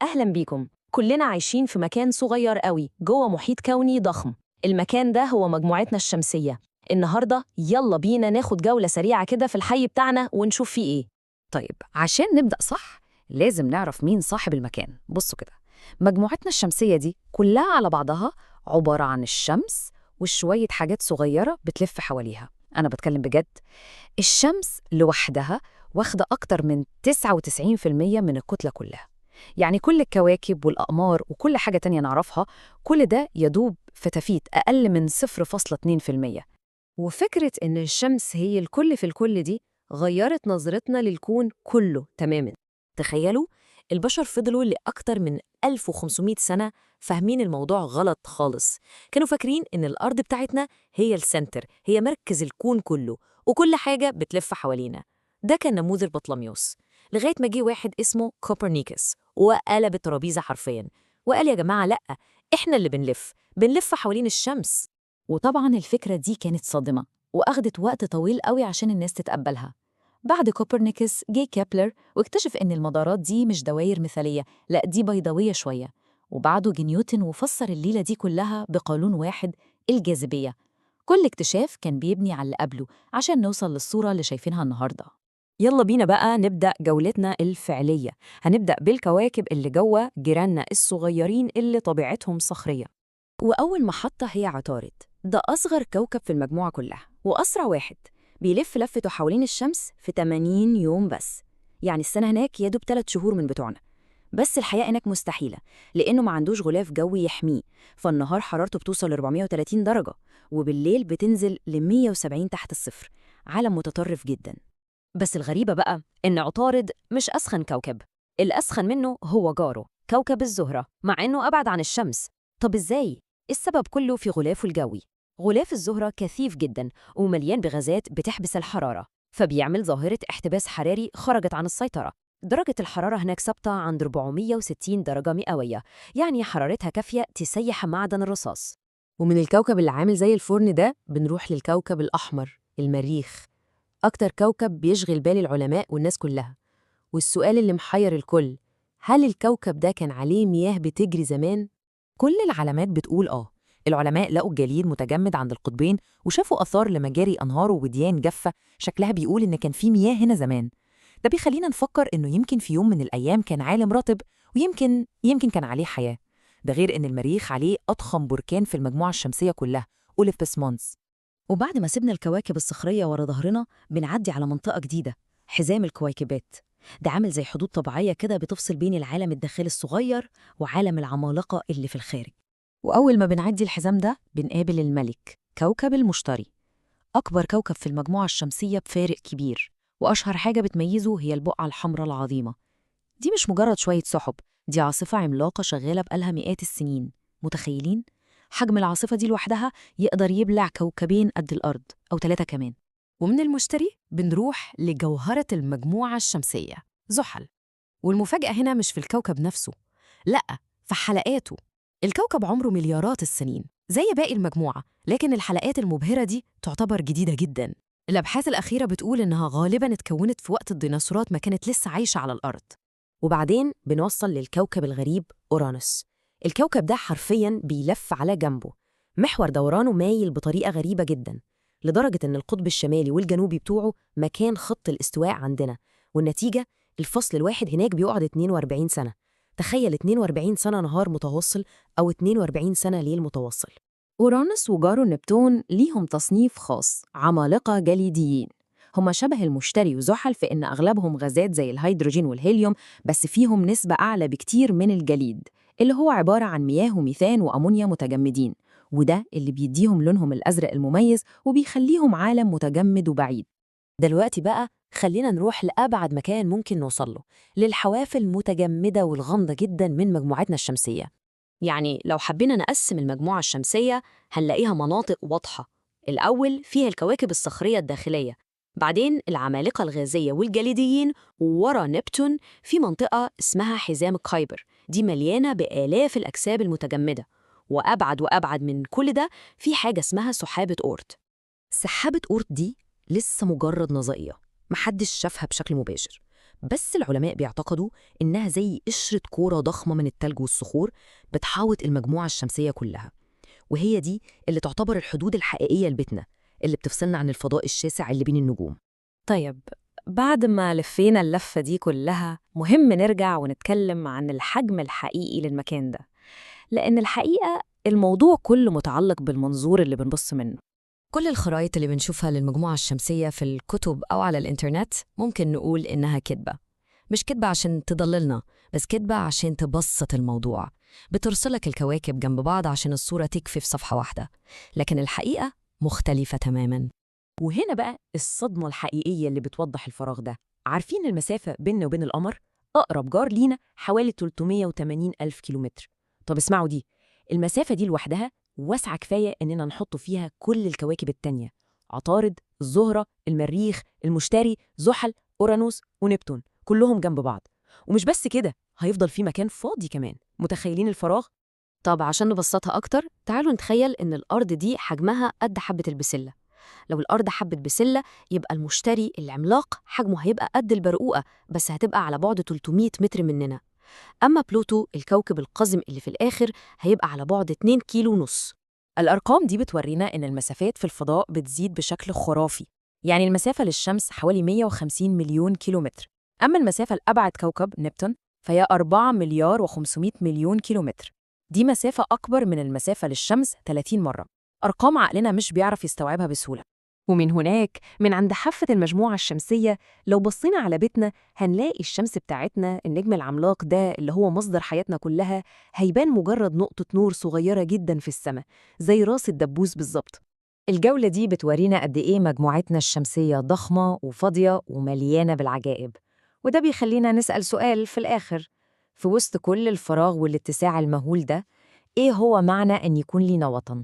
أهلا بيكم. كلنا عايشين في مكان صغير قوي جوه محيط كوني ضخم. المكان ده هو مجموعتنا الشمسية. النهاردة يلا بينا ناخد جولة سريعة كده في الحي بتاعنا ونشوف فيه إيه. طيب عشان نبدأ صح لازم نعرف مين صاحب المكان. بصوا كده، مجموعتنا الشمسية دي كلها على بعضها عبارة عن الشمس وشوية حاجات صغيرة بتلف حواليها. أنا بتكلم بجد، الشمس لوحدها واخدة أكتر من 99% من الكتلة كلها. يعني كل الكواكب والأقمار وكل حاجة تانية نعرفها، كل ده يدوب فتافيت أقل من 0.2%. وفكرة إن الشمس هي الكل في الكل دي غيرت نظرتنا للكون كله تماماً. تخيلوا، البشر فضلوا لأكتر من 1500 سنة فاهمين الموضوع غلط خالص. كانوا فاكرين إن الأرض بتاعتنا هي السنتر، هي مركز الكون كله، وكل حاجة بتلف حوالينا. ده كان نموذج بطلميوس، لغاية ما جه واحد اسمه كوبرنيكوس وقلب الترابيزة حرفياً وقال يا جماعة لأ، إحنا اللي بنلف حوالين الشمس. وطبعاً الفكرة دي كانت صادمة وأخدت وقت طويل قوي عشان الناس تتقبلها. بعد كوبرنيكوس جه كيبلر واكتشف إن المدارات دي مش دواير مثالية، لأ دي بيضاوية شوية. وبعده جه نيوتن وفسر الليلة دي كلها بقانون واحد، الجاذبية. كل اكتشاف كان بيبني على اللي قبله عشان نوصل للصورة اللي شايفينها النهاردة. يلا بينا بقى نبدأ جولتنا الفعلية. هنبدأ بالكواكب اللي جوه جيراننا الصغيرين اللي طبيعتهم صخرية. وأول محطة هي عطارد. ده أصغر كوكب في المجموعة كلها وأسرع واحد، بيلف لفته حوالين الشمس في 80 يوم بس. يعني السنة هناك يدوب 3 شهور من بتوعنا. بس الحياة هناك مستحيلة لأنه ما عندوش غلاف جوي يحميه، فالنهار حرارته بتوصل ل 430 درجة وبالليل بتنزل ل 170 تحت الصفر. عالم متطرف جدا. بس الغريبة بقى إن عطارد مش أسخن كوكب. الأسخن منه هو جاره كوكب الزهرة، مع إنه أبعد عن الشمس. طب إزاي؟ السبب كله في غلافه الجوي. غلاف الزهرة كثيف جدا ومليان بغازات بتحبس الحرارة، فبيعمل ظاهرة احتباس حراري خرجت عن السيطرة. درجة الحرارة هناك ثابتة عند 460 درجة مئوية، يعني حرارتها كافية تسيح معدن الرصاص. ومن الكوكب اللي عامل زي الفرن ده بنروح للكوكب الأحمر، المريخ. أكتر كوكب بيشغل بال العلماء والناس كلها. والسؤال اللي محير الكل، هل الكوكب ده كان عليه مياه بتجري زمان؟ كل العلامات بتقول العلماء لقوا الجليد متجمد عند القطبين وشافوا آثار لمجاري أنهار ووديان جافة شكلها بيقول إن كان في مياه هنا زمان. ده بيخلينا نفكر إنه يمكن في يوم من الأيام كان عالم رطب، ويمكن كان عليه حياة. ده غير إن المريخ عليه أضخم بركان في المجموعة الشمسية كلها، أوليمبس مونس. وبعد ما سيبنا الكواكب الصخرية ورا ظهرنا بنعدي على منطقة جديدة، حزام الكويكبات. ده عامل زي حدود طبيعية كده بتفصل بين العالم الداخلي الصغير وعالم العمالقة اللي في الخارج. وأول ما بنعدي الحزام ده بنقابل الملك، كوكب المشتري. أكبر كوكب في المجموعة الشمسية بفارق كبير، وأشهر حاجة بتميزه هي البقعة الحمراء العظيمة. دي مش مجرد شوية سحب، دي عاصفة عملاقة شغالة بقالها مئات السنين. متخيلين؟ حجم العاصفة دي لوحدها يقدر يبلع كوكبين قد الأرض أو 3 كمان. ومن المشتري بنروح لجوهرة المجموعة الشمسية، زحل. والمفاجأة هنا مش في الكوكب نفسه، لأ، في حلقاته. الكوكب عمره مليارات السنين زي باقي المجموعة، لكن الحلقات المبهرة دي تعتبر جديدة جداً. الأبحاث الأخيرة بتقول إنها غالباً اتكونت في وقت الديناصورات ما كانت لسه عايشة على الأرض. وبعدين بنوصل للكوكب الغريب أورانوس. الكوكب ده حرفياً بيلف على جنبه، محور دورانه مايل بطريقة غريبة جداً، لدرجة إن القطب الشمالي والجنوبي بتوعه مكان خط الاستواء عندنا، والنتيجة الفصل الواحد هناك بيقعد 42 سنة. تخيل 42 سنة نهار متواصل أو 42 سنة ليل متواصل. أورانوس وجاره نبتون ليهم تصنيف خاص، عمالقة جليديين. هما شبه المشتري وزحل في إن أغلبهم غازات زي الهيدروجين والهيليوم، بس فيهم نسبة أعلى بكتير من الجليد اللي هو عبارة عن مياه وميثان وأمونيا متجمدين، وده اللي بيديهم لونهم الأزرق المميز وبيخليهم عالم متجمد وبعيد. دلوقتي بقى خلينا نروح لأبعد مكان ممكن نوصله، للحواف المتجمدة والغامضة جدا من مجموعتنا الشمسية. يعني لو حبينا نقسم المجموعة الشمسية هنلاقيها مناطق واضحة. الأول فيها الكواكب الصخرية الداخلية، بعدين العمالقة الغازية والجليديين، وورا نبتون في منطقة اسمها حزام كايبر، دي مليانة بآلاف الأكساب المتجمدة. وأبعد من كل ده في حاجة اسمها سحابة أورت. سحابة أورت دي لسه مجرد نظرية، محدش شافها بشكل مباشر، بس العلماء بيعتقدوا إنها زي قشرة كورة ضخمة من التلج والصخور بتحاوط المجموعة الشمسية كلها، وهي دي اللي تعتبر الحدود الحقيقية لبيتنا اللي بتفصلنا عن الفضاء الشاسع اللي بين النجوم. طيب، بعد ما لفينا اللفة دي كلها مهم نرجع ونتكلم عن الحجم الحقيقي للمكان ده، لأن الحقيقة الموضوع كله متعلق بالمنظور اللي بنبص منه. كل الخرائط اللي بنشوفها للمجموعة الشمسية في الكتب أو على الإنترنت ممكن نقول إنها كذبة. مش كذبة عشان تضللنا، بس كذبة عشان تبسط الموضوع. بترسلك الكواكب جنب بعض عشان الصورة تكفي في صفحة واحدة، لكن الحقيقة مختلفة تماماً. وهنا بقى الصدمة الحقيقية اللي بتوضح الفراغ ده. عارفين المسافة بيننا وبين القمر؟ أقرب جار لينا حوالي 380 ألف كيلومتر. طب اسمعوا دي، المسافة دي لوحدها واسعة كفاية إننا نحط فيها كل الكواكب التانية: عطارد، الزهرة، المريخ، المشتري، زحل، أورانوس ونبتون، كلهم جنب بعض. ومش بس كده، هيفضل في مكان فاضي كمان. متخيلين الفراغ؟ طب عشان نبسطها أكتر، تعالوا نتخيل إن الأرض دي حجمها قد حبة البسلة. لو الأرض حبة بسلة، يبقى المشتري العملاق حجمه هيبقى قد البرقوقة، بس هتبقى على بعد 300 متر مننا. أما بلوتو الكوكب القزم اللي في الآخر هيبقى على بعد 2 كيلو ونص. الأرقام دي بتورينا إن المسافات في الفضاء بتزيد بشكل خرافي. يعني المسافة للشمس حوالي 150 مليون كيلومتر، أما المسافة لأبعد كوكب نبتون فهي 4 مليار و500 مليون كيلومتر. دي مسافة أكبر من المسافة للشمس 30 مرة. أرقام عقلنا مش بيعرف يستوعبها بسهولة. ومن هناك، من عند حافة المجموعة الشمسية، لو بصينا على بيتنا هنلاقي الشمس بتاعتنا، النجم العملاق ده اللي هو مصدر حياتنا كلها، هيبان مجرد نقطة نور صغيرة جدا في السماء، زي راس الدبوس بالظبط. الجولة دي بتورينا قد إيه مجموعتنا الشمسية ضخمة وفاضية ومليانة بالعجائب. وده بيخلينا نسأل سؤال في الآخر: في وسط كل الفراغ والاتساع المهول ده، إيه هو معنى أن يكون لينا وطن؟